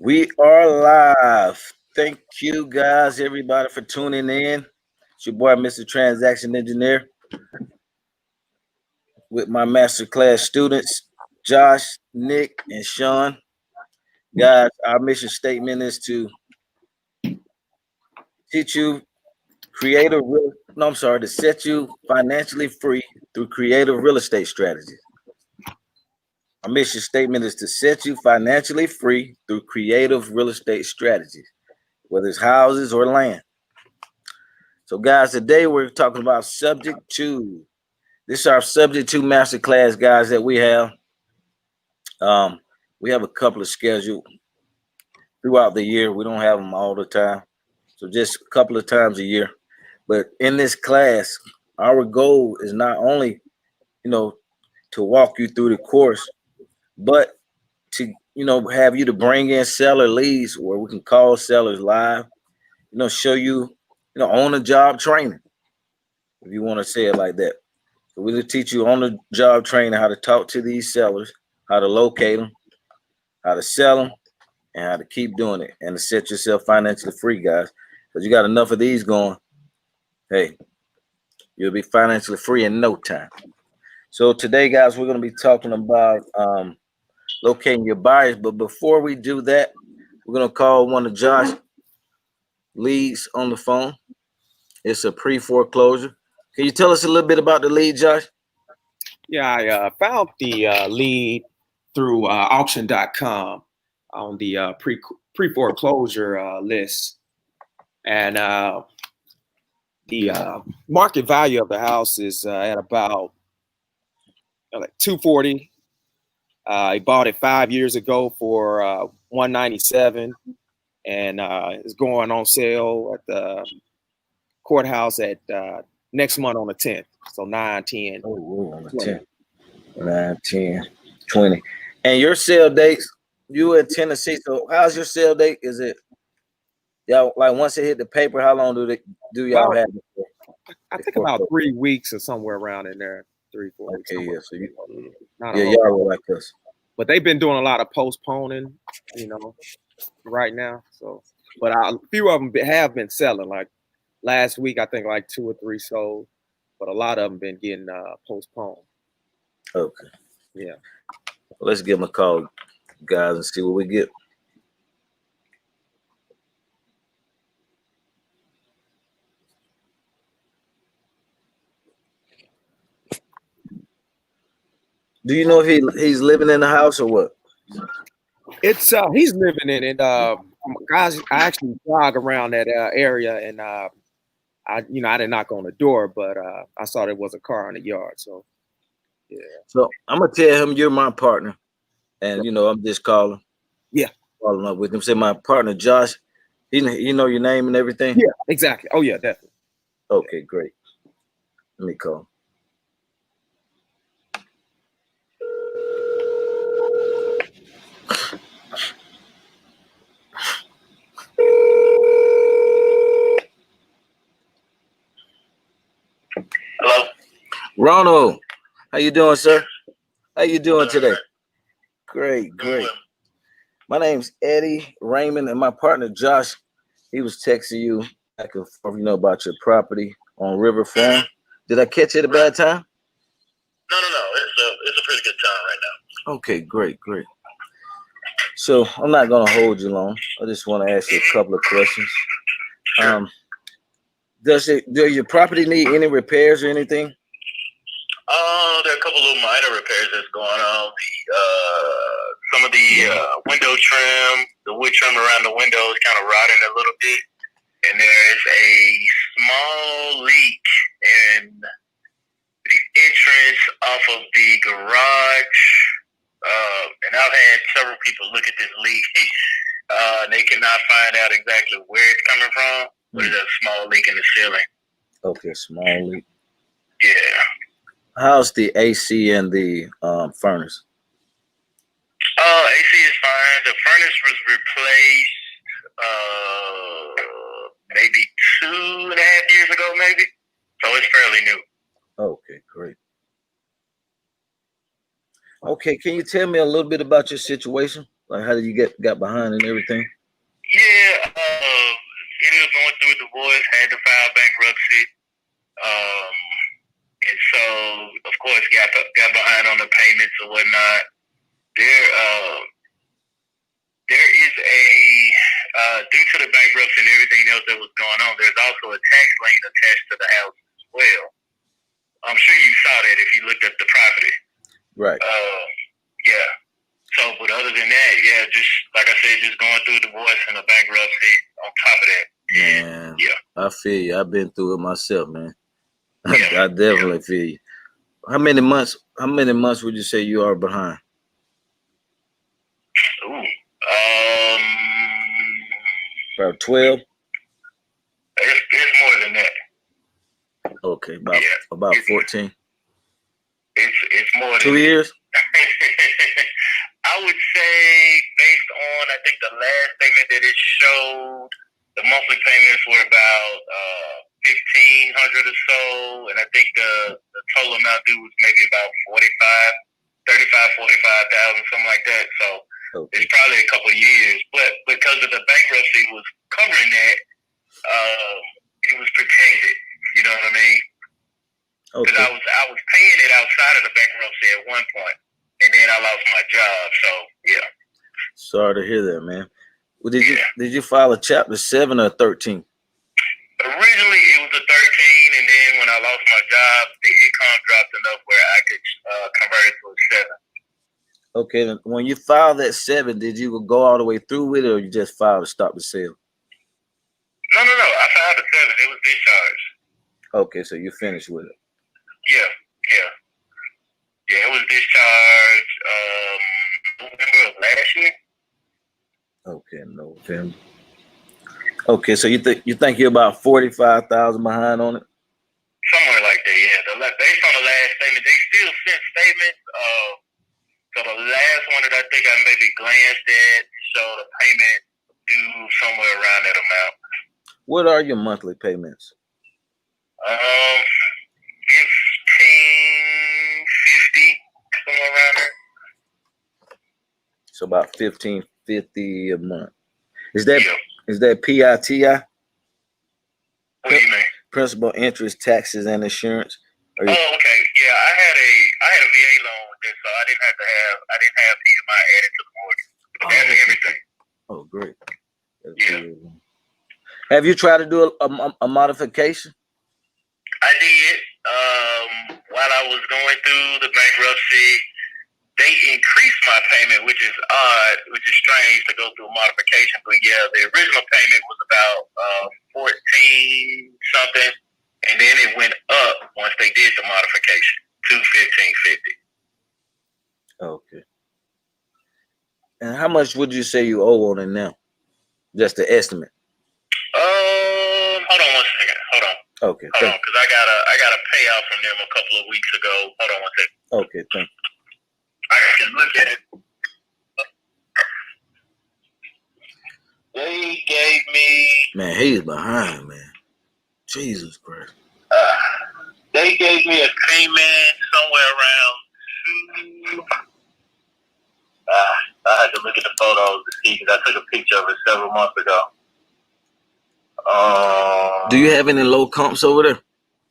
We are live. Thank you guys, everybody, for tuning in. It's your boy, Mr. Transaction Engineer, with my masterclass students, Josh, Nick, and Sean. Guys, our mission statement is to teach you to set you financially free through creative real estate strategies. Our mission statement is to set you financially free through creative real estate strategies, whether it's houses or land. So, guys, today we're talking about subject two. This is our subject two masterclass, guys, that we have. We have a couple of scheduled throughout the year. We don't have them all the time, so just a couple of times a year. But in this class, our goal is not only, to walk you through the course, but to, have you to bring in seller leads where we can call sellers live, show you, on the job training, if you want to say it like that. So we'll teach you on the job training how to talk to these sellers, how to locate them, how to sell them, and how to keep doing it and to set yourself financially free, guys. Because you got enough of these going, hey, you'll be financially free in no time. So today, guys, we're going to be talking about locating your buyers. But before we do that, we're going to call one of Josh leads on the phone. It's a pre-foreclosure. Can you tell us a little bit about the lead, Josh? Yeah, I found the lead through auction.com on the pre-foreclosure list. And the market value of the house is at about like $240. He bought it 5 years ago for $197, and it's going on sale at the courthouse at next month on the 10th. So 9, 10. Oh, on the 10th. 9, 10, 20. And your sale dates, you in Tennessee. So how's your sale date? Is it y'all like once it hit the paper, how long do y'all have it for? I think about 3 weeks or somewhere around in there. 3-4 weeks. Okay, yeah. So y'all were like us. But they've been doing a lot of postponing, right now. So, but a few of them have been selling. Like last week, I think like 2 or 3 sold, but a lot of them been getting postponed. Okay. Yeah. Well, let's give them a call, guys, and see what we get. Do you know if he's living in the house or what? It's he's living in it. Guys, I actually jog around that area, and I didn't knock on the door, but I saw there was a car in the yard. So yeah. So I'm gonna tell him you're my partner, and I'm just calling. Yeah. Following up with him. Say my partner Josh. You know your name and everything. Yeah, exactly. Oh yeah, definitely. Okay, great. Let me call. Hello, Ronald. How you doing, sir? How you doing today? Great. My name's Eddie Raymond, and my partner Josh. He was texting you back and forth, about your property on River Farm. Did I catch it at a bad time? No. It's a pretty good time right now. Okay, great. So I'm not gonna hold you long. I just want to ask you a couple of questions. Does your property need any repairs or anything? There are a couple of minor repairs that's going on. Some of the window trim, the wood trim around the window is kind of rotting a little bit, and there's a small leak in the entrance off of the garage. And I've had several people look at this leak. They cannot find out exactly where it's coming from, but it's a small leak in the ceiling. Okay, small leak. Yeah. How's the AC and the furnace? AC is fine. The furnace was replaced maybe 2.5 years ago, maybe. So it's fairly new. Okay, great. Okay, can you tell me a little bit about your situation? Like, how did you got behind and everything? Yeah, ended up going through a divorce, had to file bankruptcy. And so, of course, got behind on the payments and whatnot. There is due to the bankruptcy and everything else that was going on, there's also a tax lien attached to the house as well. I'm sure you saw that if you looked at the property. Right. Yeah. So, but other than that, yeah, just like I said, just going through a divorce and a bankruptcy on top of that. Man, yeah. I feel you. I've been through it myself, man. Yeah. I definitely feel you. How many months would you say you are behind? Ooh. About 12? It's more than that. Okay, about 14. It's more than 2 years? I would say, based on, I think the last statement that it showed, the monthly payments were about $1,500 or so, and I think the total amount due was maybe about 45,000, something like that. So it's probably a couple of years, but because of the bankruptcy was covering that, it was protected. You know what I mean? Because I was paying it outside of the bankruptcy at one point, and then I lost my job. So yeah. Sorry to hear that, man. Well, did you file a Chapter 7 or 13? Originally, it was a 13, and then when I lost my job, the income dropped enough where I could convert it to a 7. Okay, when you filed that 7, did you go all the way through with it, or you just filed to stop the sale? No. I filed a 7. It was discharged. Okay, so you finished with it. Yeah. It was discharged November of last year. Okay, November. Okay, so you think you're about 45,000 behind on it? Somewhere like that, yeah. Based on the last statement, they still sent statements. So the last one that I think I maybe glanced at showed a payment due somewhere around that amount. What are your monthly payments? 1550, somewhere around there. So about $1,550 a month. Is that PITI? What do you mean? Principal, interest, taxes, and insurance. Okay. Yeah, I had a VA loan with this, so I didn't have PMI added to the mortgage. But that's everything. Oh, great. Yeah. Have you tried to do a modification? I did. While I was going through the bankruptcy, they increased my payment, which is odd, which is strange to go through a modification. But yeah, the original payment was about 14 something, and then it went up once they did the modification to 1550. Okay. And how much would you say you owe on it now? Just the estimate. Hold on one second. Hold on. Okay. Hold on, because I got a payout from them a couple of weeks ago. Hold on one second. Okay, thank you. I can look at it. They gave me. Man, he's behind, man. Jesus Christ. They gave me a payment somewhere around 2. I had to look at the photos to see because I took a picture of it several months ago. Do you have any low comps over there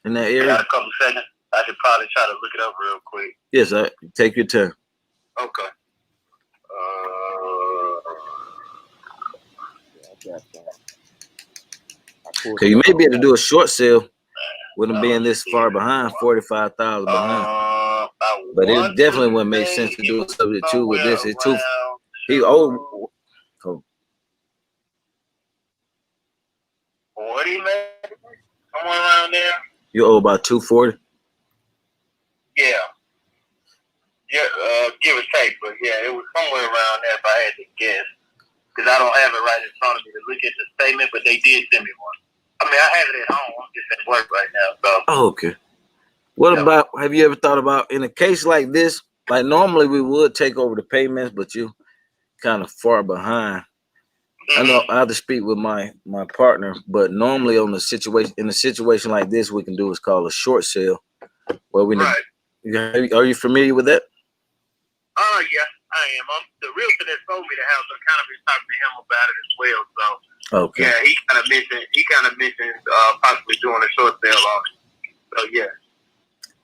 in that area? Got a couple seconds. I should probably try to look it up real quick. Yes, take your time. Okay. Okay, you may be able to do a short sale with them being this far behind, 45,000 behind. But it definitely wouldn't make sense to do a subject two with this. It's too. He owed. 40, man. Somewhere around there. You owe about 240. Yeah. Give or take, but yeah, it was somewhere around there if I had to guess. Because I don't have it right in front of me to look at the statement, but they did send me one. I mean, I have it at home. I'm just at work right now. So. Oh, okay. What about, have you ever thought about, in a case like this, like normally we would take over the payments, but you kind of far behind. I know I have to speak with my partner, but normally in a situation like this, we can do what's called a short sale. Where we are you familiar with that? Yeah, I am. The realtor that sold me the house. I kind of been talking to him about it as well. So Okay. yeah, he kind of mentioned possibly doing a short sale on it. So yeah.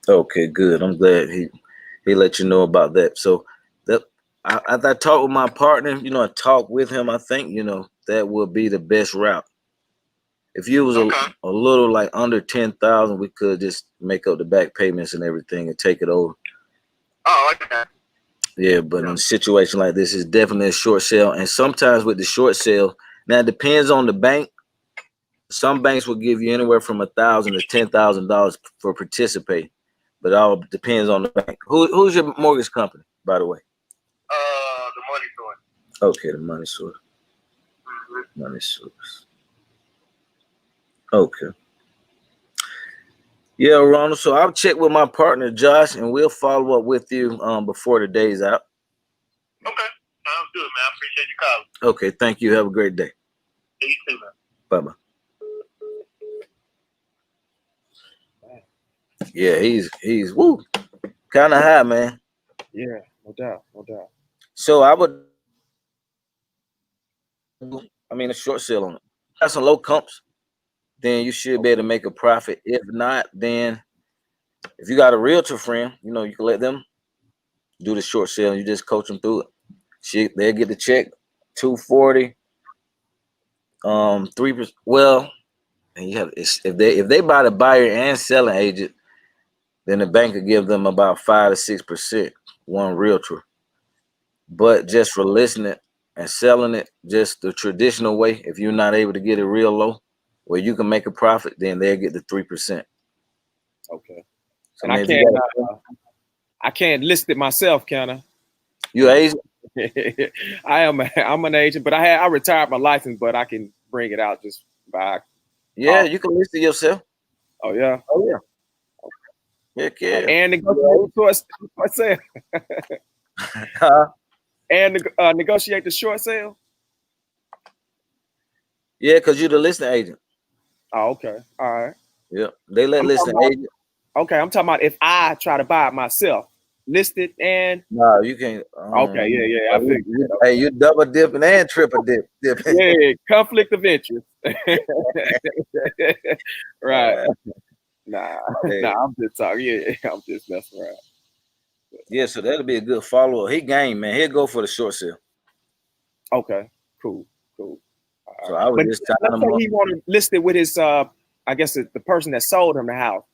Okay, good. I'm glad he let you know about that. So that as I talk with my partner, I talk with him. I think that would be the best route. If you was a little like under 10,000, we could just make up the back payments and everything and take it over. Oh, okay. Yeah, but in a situation like this, it's definitely a short sale. And sometimes with the short sale, now it depends on the bank. Some banks will give you anywhere from $1,000 to $10,000 for participating, but it all depends on the bank. Who's your mortgage company, by the way? The money source. Okay, the money source. Mm-hmm. Money source. Okay. Yeah, Ronald. So I'll check with my partner Josh, and we'll follow up with you before the day's out. Okay, sounds good, man. I appreciate your call. Okay, thank you. Have a great day. You too, man. Bye-bye. Yeah, he's woo, kind of high, man. Yeah, no doubt, no doubt. So I mean, a short sale on it. Got some low comps, then you should be able to make a profit. If not, then if you got a realtor friend, you can let them do the short sale. And you just coach them through it. They'll get the check, 240, 3%. Well, and if they buy the buyer and selling agent, then the bank could give them about 5 to 6%, one realtor. But just for listening and selling it just the traditional way, if you're not able to get it real low, where you can make a profit, then they'll get the 3%. Okay. So and I can't list it myself, can I? You an agent? I'm an agent, but I retired my license, but I can bring it out just by. Yeah, you can list it yourself. Oh yeah. Oh yeah. Heck yeah. And negotiate the short sale. And negotiate the short sale. Yeah, because you're the listing agent. Oh, okay. All right. Yeah, they let listing agent. Okay, I'm talking about if I try to buy it myself, listed and. No, you can't. Okay, yeah. I figured. Hey, you double dipping and triple dipping. Yeah, conflict of interest. Right. Nah, I'm just talking. Yeah, I'm just messing around. Yeah, so that'll be a good follow-up. He game, man. He'll go for the short sale. Okay, cool. So I would just let's say he wanted to list it with his, I guess the person that sold him the house.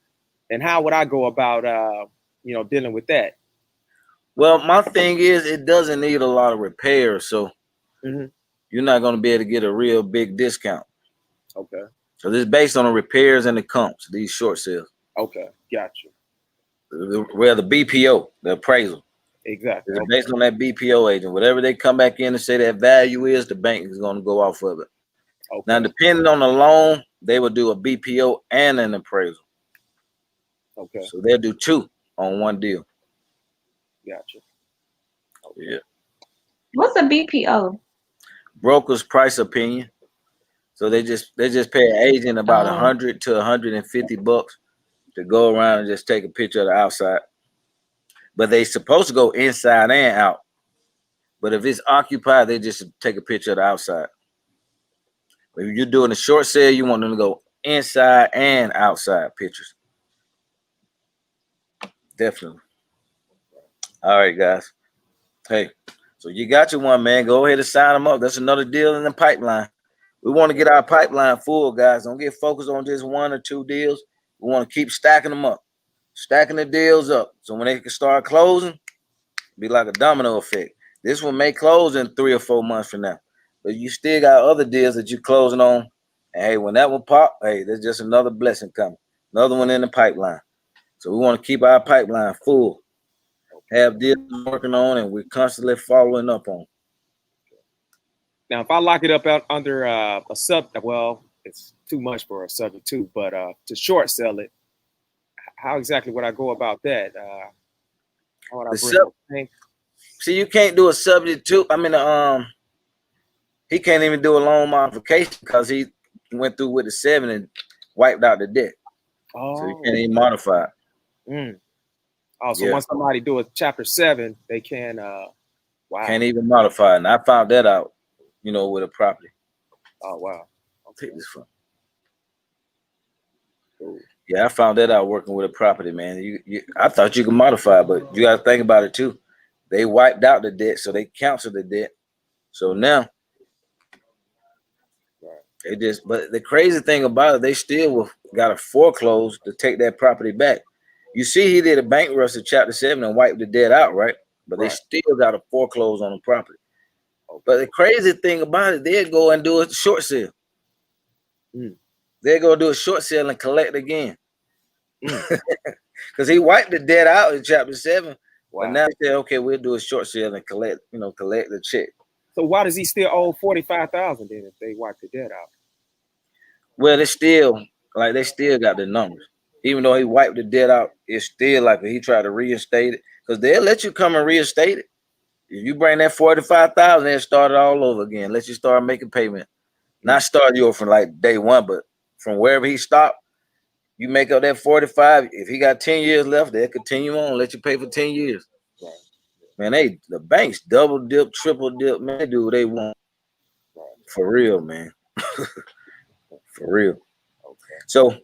And how would I go about, dealing with that? Well, my thing is, it doesn't need a lot of repairs, so you're not going to be able to get a real big discount. Okay. So this is based on the repairs and the comps, these short sales. Okay, gotcha. Well, the BPO, the appraisal. Exactly. It's based on that BPO agent. Whatever they come back in and say that value is, the bank is going to go off of it. Okay. Now, depending on the loan, they will do a BPO and an appraisal. Okay. So they'll do two on one deal. Gotcha. Okay. Yeah. What's a BPO? Broker's price opinion. So they just pay an agent about $100 to $150 to go around and just take a picture of the outside. But they supposed to go inside and out. But if it's occupied, they just take a picture of the outside. If you're doing a short sale, you want them to go inside and outside pictures. Definitely. All right, guys. Hey, so you got your one, man. Go ahead and sign them up. That's another deal in the pipeline. We want to get our pipeline full, guys. Don't get focused on just one or two deals. We want to keep stacking them up, stacking the deals up. So when they can start closing, be like a domino effect. This one may close in 3 or 4 months from now, but you still got other deals that you're closing on. And hey, when that one pop, hey, there's just another blessing coming, another one in the pipeline. So we want to keep our pipeline full, have deals working on, and we're constantly following up on. Now, if I lock it up under a sub, well, it's too much for a subject too, but to short sell it, how exactly would I go about that? How would I bring See, you can't do a subject to. I mean, he can't even do a loan modification because he went through with the 7 and wiped out the debt. Oh, so you can't even modify it. Oh, so once somebody do a chapter 7, they can Wow. Can't even modify it. And I found that out, with a property. Oh wow. Okay. Take this from. Cool. Yeah, I found that out working with a property, man. I thought you could modify it, but you got to think about it too. They wiped out the debt, so they canceled the debt. So now they just. But the crazy thing about it, they still got to foreclose to take that property back. You see, he did a bankruptcy, Chapter 7, and wiped the debt out, right? But they still got to foreclose on the property. Okay. But the crazy thing about it, they'll go and do a short sale. They'll go do a short sale and collect again. Because he wiped the debt out in Chapter 7. Wow. But now they say, okay, we'll do a short sale and collect the check. So why does he still owe $45,000 then if they wipe the debt out? Well, they still got the numbers. Even though he wiped the debt out, it's still like he tried to reinstate it. Because they'll let you come and reinstate it. If you bring that $45,000, they'll start it all over again. Let you start making payment. Not start you from like day one, but from wherever he stopped, you make up that 45. If he got 10 years left, they'll continue on, let you pay for 10 years. Right. Man, the banks double dip, triple dip, man, they do what they want. Right. For real, man. For real. Okay. So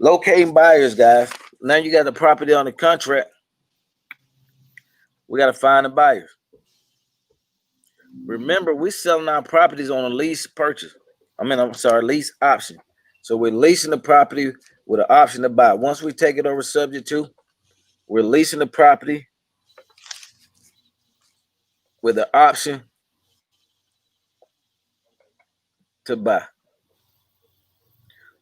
locating buyers, guys. Now you got the property on the contract. We got to find the buyers. Remember, we're selling our properties on a lease purchase. Lease option. So we're leasing the property with an option to buy. Once we take it over subject to, we're leasing the property with an option to buy.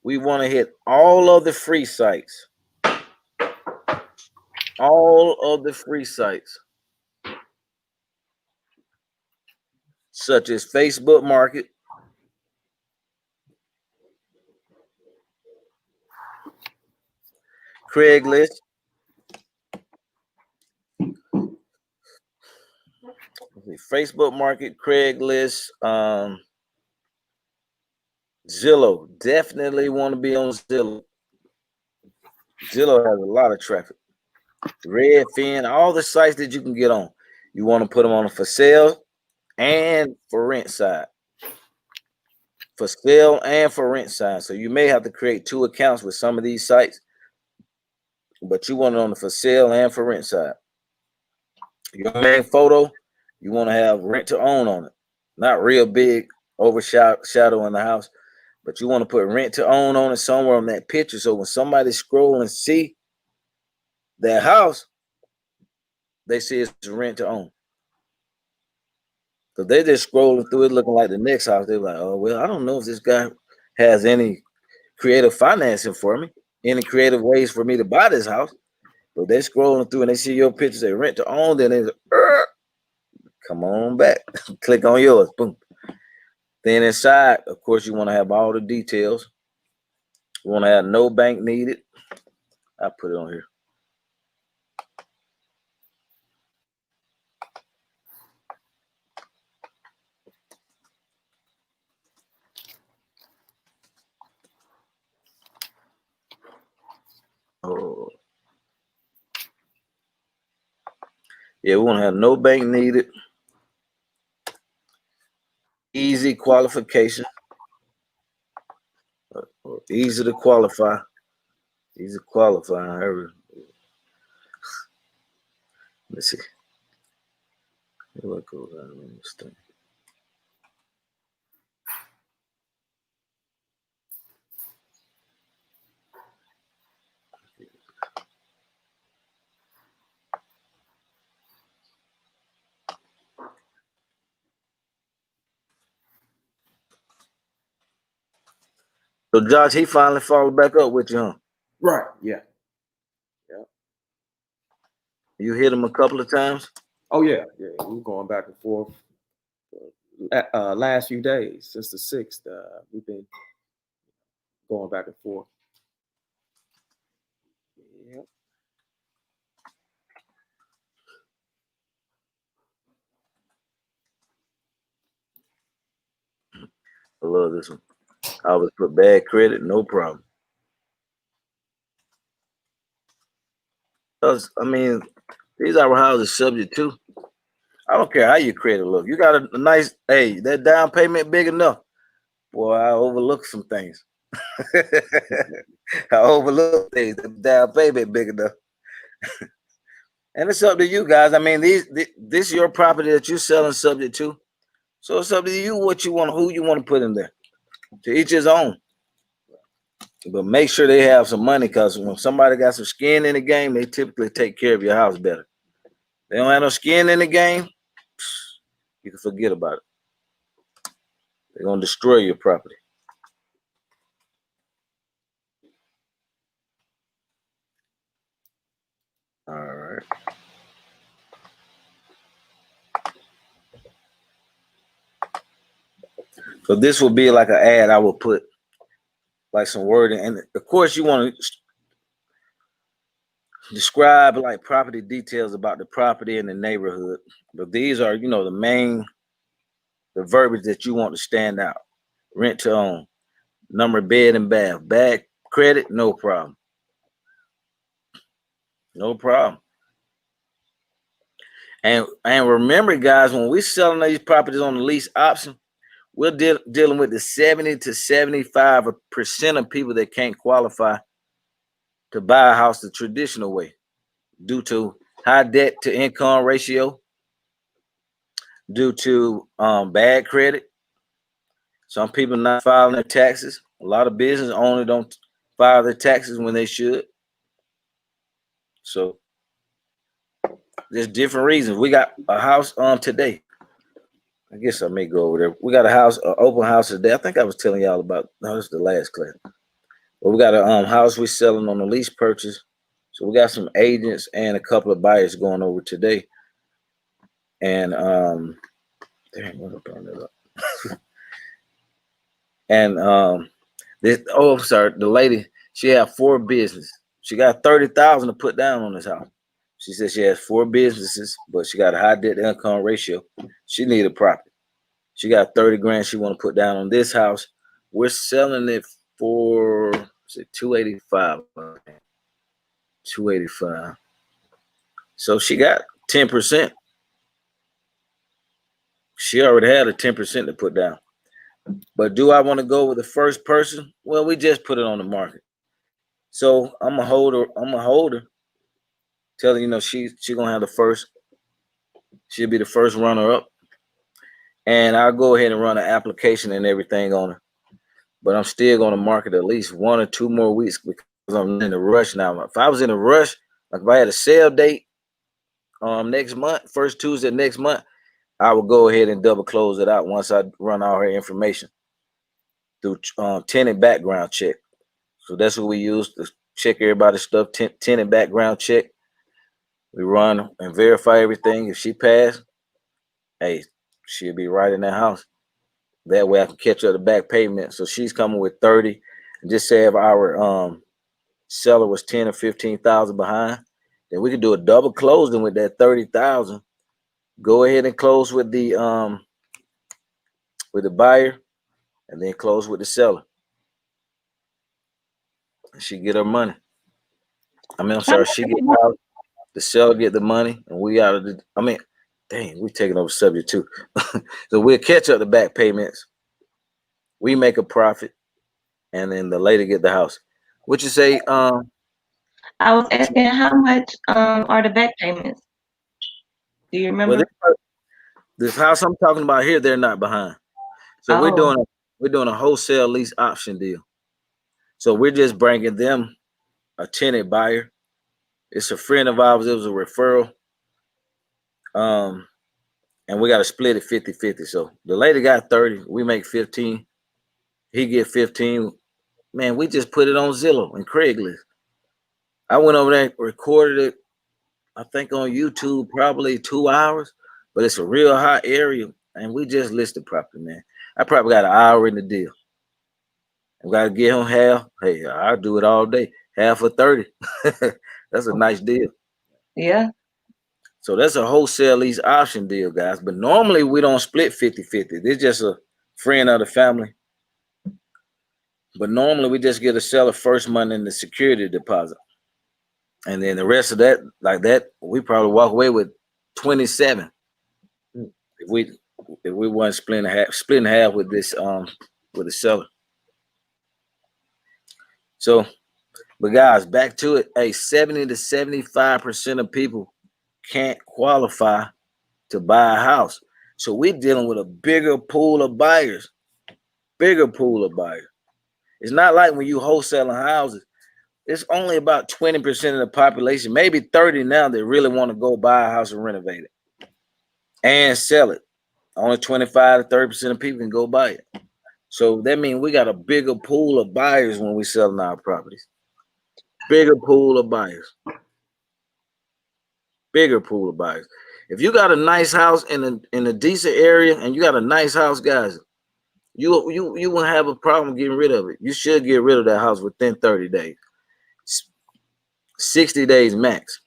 We want to hit all of the free sites. All of the free sites. Such as Facebook Market, Craigslist, Facebook Market, Craigslist, Zillow. Definitely want to be on Zillow. Zillow has a lot of traffic. Redfin, all the sites that you can get on. You want to put them on a for sale and for rent side. For sale and for rent side. So you may have to create 2 accounts with some of these sites, but you want it on the for sale and for rent side. Your main photo, you want to have rent to own on it. Not real big overshadow in the house, but you want to put rent to own on it somewhere on that picture. So when somebody scroll and see that house, they see it's rent to own. Because they're just scrolling through it looking like the next house. They're like, oh, well, I don't know if this guy has any creative financing for me, any creative ways for me to buy this house. But they're scrolling through and they see your picture, say rent to own, then they come on back. Click on yours. Boom. Then inside, of course, you want to have all the details. You want to have no bank needed. I put it on here. Oh. Yeah, we want to have no bank needed. Easy qualification. Easy to qualify. Easy to qualify. Let's see. What goes on in this thing? So Josh, he finally followed back up with you, huh? Right. Yeah. Yeah. You hit him a couple of times? Oh yeah. Yeah. We're going back and forth. Last few days, since the 6th, we've been going back and forth. Yep. I love this one. I was put bad credit, no problem. Because, I mean, these are houses subject to. I don't care how your credit look. You got a nice, hey, that down payment big enough. Boy, I overlook some things. I overlook things. The down payment big enough. And it's up to you guys. I mean, this is your property that you're selling subject to. So it's up to you what you want, who you want to put in there. To each his own. But make sure they have some money, because when somebody got some skin in the game, they typically take care of your house better. They don't have no skin in the game, you can forget about it. They're gonna destroy your property. All right. So this will be like an ad. I will put like some wording, and of course you want to describe like property details about the property and the neighborhood. But these are, the verbiage that you want to stand out. Rent to own, number of bed and bath, bad credit, no problem. No problem. And remember, guys, when we're selling these properties on the lease option, we're dealing with the 70 to 75% of people that can't qualify to buy a house the traditional way due to high debt to income ratio, due to bad credit. Some people not filing their taxes. A lot of business owners don't file their taxes when they should. So there's different reasons. We got a house today. I guess I may go over there. We got a house, open house today. I think I was telling y'all about. No, this is the last class. But we got a house we're selling on a lease purchase. So we got some agents and a couple of buyers going over today. And dang, what am I up? And I'm sorry, the lady, she had 4 businesses. She got $30,000 to put down on this house. She said she has 4 businesses, but she got a high debt to income ratio. She needed property. She got 30 grand she want to put down on this house. We're selling it for 285. 285. So she got 10%. She already had a 10% to put down. But do I want to go with the first person? Well, we just put it on the market. So I'm a holder. Tell her, she gonna have the first. She'll be the first runner up. And I'll go ahead and run an application and everything on her. But I'm still gonna market at least 1 or 2 more weeks because I'm in a rush now. If I was in a rush, like if I had a sale date next month, first Tuesday next month, I would go ahead and double close it out once I run all her information through tenant background check. So that's what we use to check everybody's stuff. Tenant background check. We run and verify everything. If she passed, hey, she'll be right in that house. That way I can catch up the back payment. So she's coming with 30. And just say if our seller was 10 or 15,000 behind, then we could do a double closing with that 30,000. Go ahead and close with the buyer, and then close with the seller. And she get her money. I'm sorry, she get out, the seller get the money, and we out of the. Dang, we taking over subject too. So we'll catch up the back payments. We make a profit, and then the lady get the house. What you say? I was asking how much are the back payments? Do you remember? Well, this house I'm talking about here, they're not behind. So we're doing a wholesale lease option deal. So we're just bringing them a tenant buyer. It's a friend of ours. It was a referral. And we got to split it 50-50. So the lady got 30. We make 15. He get 15. Man, we just put it on Zillow and Craigslist. I went over there, recorded it, I think on YouTube, probably 2 hours. But it's a real hot area. And we just listed property, man. I probably got an hour in the deal. I got to get him half. Hey, I'll do it all day. Half for 30. That's a nice deal. Yeah. So that's a wholesale lease option deal, guys. But normally we don't split 50-50. This is just a friend of the family. But normally we just get a seller first money in the security deposit. And then the rest of that, like that, we probably walk away with 27. if we weren't splitting half with this with the seller. So, but guys, back to it. Hey, 70 to 75% of people can't qualify to buy a house. So we're dealing with a bigger pool of buyers. Bigger pool of buyers. It's not like when you wholesaling houses. It's only about 20% of the population, maybe 30 now, that really want to go buy a house and renovate it and sell it. Only 25 to 30% of people can go buy it. So that means we got a bigger pool of buyers when we selling our properties. Bigger pool of buyers. Bigger pool of buyers. If you got a nice house in a decent area and you got a nice house, guys, you won't have a problem getting rid of it. You should get rid of that house within 30 days. 60 days max.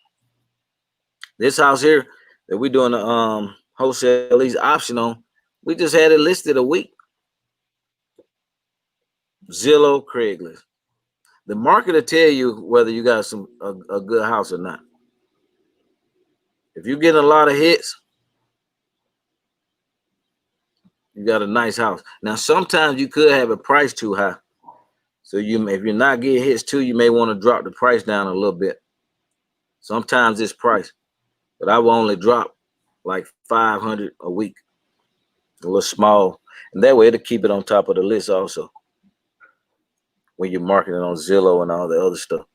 This house here that we're doing the wholesale lease option on, we just had it listed a week. Zillow, Craigslist. The market will tell you whether you got a good house or not. If you're getting a lot of hits, you got a nice house. Now, sometimes you could have a price too high. So if you're not getting hits too, you may want to drop the price down a little bit. Sometimes it's price, but I will only drop like 500 a week, a little small, and that way it'll keep it on top of the list also when you're marketing on Zillow and all the other stuff.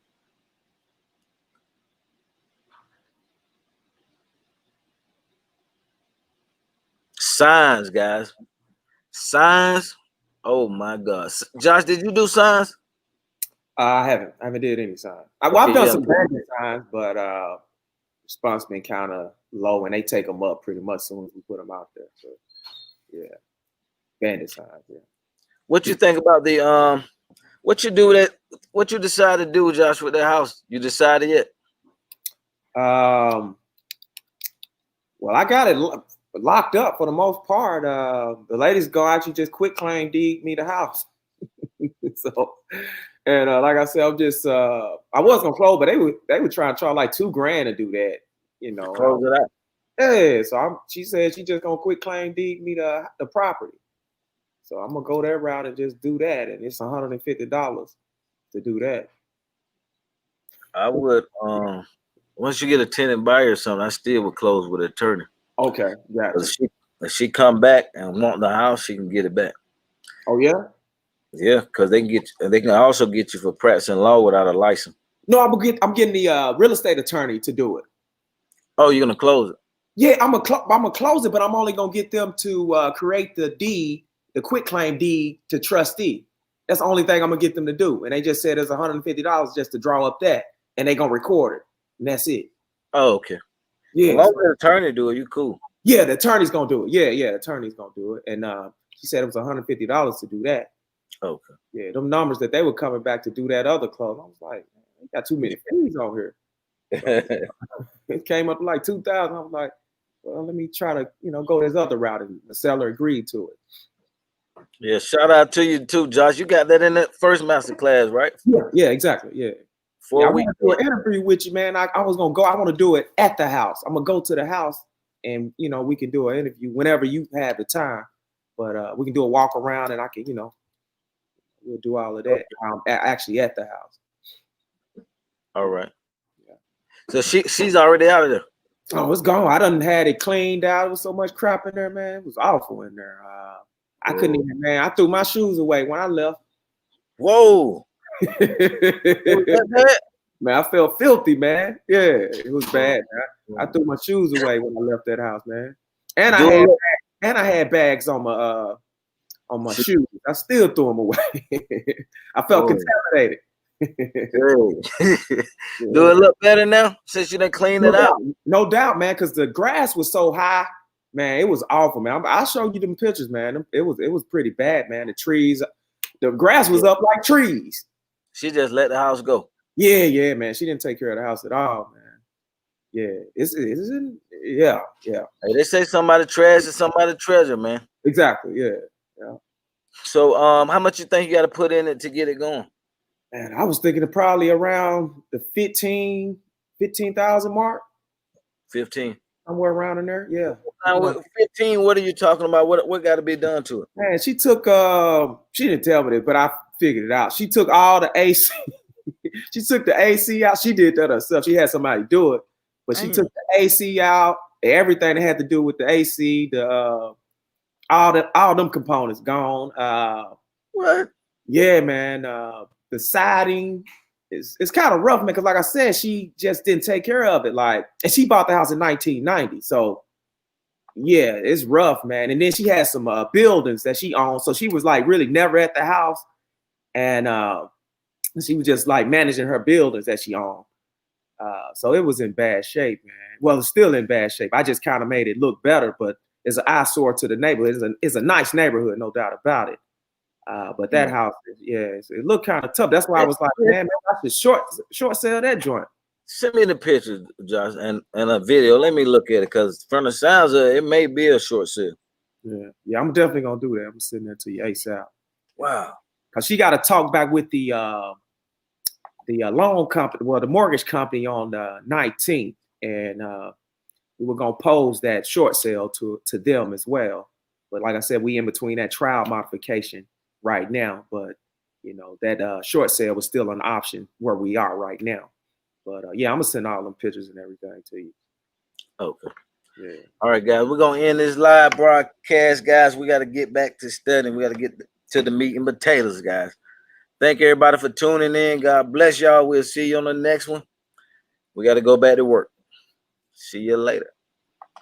Signs, guys. Signs. Oh my God, Josh, did you do signs? I haven't did any signs. I've done some bandit signs, but response been kind of low, and they take them up pretty much as soon as we put them out there. So yeah, bandit signs. Yeah. What you think about the what you decided to do, Josh, with that house? You decided yet? Well, I got it locked up for the most part. The ladies go actually just quit claim deed me the house. So, and like I said, I'm just I was gonna close, but they would try and charge like $2,000 to do that. You know, close it out. Yeah. So she said she just gonna quit claim deed me the property. So I'm gonna go that route and just do that, and it's $150 to do that. I would once you get a tenant buyer or something, I still would close with an attorney. Okay, yeah. If she come back and want the house, she can get it back. Oh yeah. Yeah, because they can also get you for practicing law without a license. No, I'm getting the real estate attorney to do it. Oh, you're gonna close it? Yeah, I'm gonna close it, but I'm only gonna get them to create the deed, the quitclaim deed to trustee. That's the only thing I'm gonna get them to do. And they just said it's $150 just to draw up that, and they gonna record it, and that's it. Oh, okay. Yeah. As long as the attorney do it, you cool. Yeah, the attorney's gonna do it. Yeah, the attorney's gonna do it. And she said it was $150 to do that. Okay. Yeah, them numbers that they were coming back to do that other close, I was like, man, we got too many fees on here. It came up to like $2,000. I was like, well, let me try to, go this other route, and the seller agreed to it. Yeah, shout out to you too, Josh. You got that in that first master class, right? Yeah, exactly. Yeah. I want to do an interview with you, man. I was gonna go. I want to do it at the house. I'm gonna go to the house, and we can do an interview whenever you have the time. But we can do a walk around, and I can, we'll do all of that. Actually at the house. All right. Yeah. So she's already out of there. Oh, it's gone. I done had it cleaned out. There was so much crap in there, man. It was awful in there. I couldn't even, man. I threw my shoes away when I left. Whoa. Man, I felt filthy, man. Yeah, it was bad, man. I threw my shoes away when I left that house, man. And I had bags on my shoes. I still threw them away. I felt contaminated. Do it look better now since you done cleaned it out? No doubt, man, because the grass was so high. Man, it was awful, man. I'll show you them pictures, man. It was pretty bad, man. The trees, the grass was up like trees. She just let the house go. Yeah, man. She didn't take care of the house at all, man. Yeah, yeah. Hey, they say somebody trash is somebody treasure, man. Exactly, yeah. So, how much you think you got to put in it to get it going? Man, I was thinking of probably around the 15,000 mark. 15. somewhere around in there. Yeah. Now, with 15, what are you talking about? What got to be done to it? Man, she took she didn't tell me that, but I figured it out. She took all the AC. She took the AC out. She did that herself. She had somebody do it, but she took the AC out, everything that had to do with the AC, all them components gone. What? Yeah, man. The siding it's kind of rough, man, because like I said, she just didn't take care of it. Like, and she bought the house in 1990. So yeah, it's rough, man. And then she had some buildings that she owned. So she was like really never at the house. And she was just like managing her buildings that she owned. So it was in bad shape, man. Well, it's still in bad shape. I just kind of made it look better, but it's an eyesore to the neighborhood. It's a nice neighborhood, no doubt about it. But that house, it looked kind of tough. That's why I was like, man, I should short sell that joint. Send me the pictures, Josh, and a video. Let me look at it, because from the sounds of it, it may be a short sale. Yeah, I'm definitely gonna do that. I'm sending that to you ASAP. Wow. Because she got to talk back with the loan company, well, the mortgage company on the 19th, and we were gonna pose that short sale to them as well. But like I said, we in between that trial modification right now. But you know that short sale was still an option where we are right now. But yeah, I'm gonna send all them pictures and everything to you. Okay. Yeah. All right, guys, we're gonna end this live broadcast, guys. We got to get back to studying. We got to get to the meat and potatoes, guys. Thank everybody for tuning in. God bless y'all. We'll see you on the next one. We got to go back to work. See you later.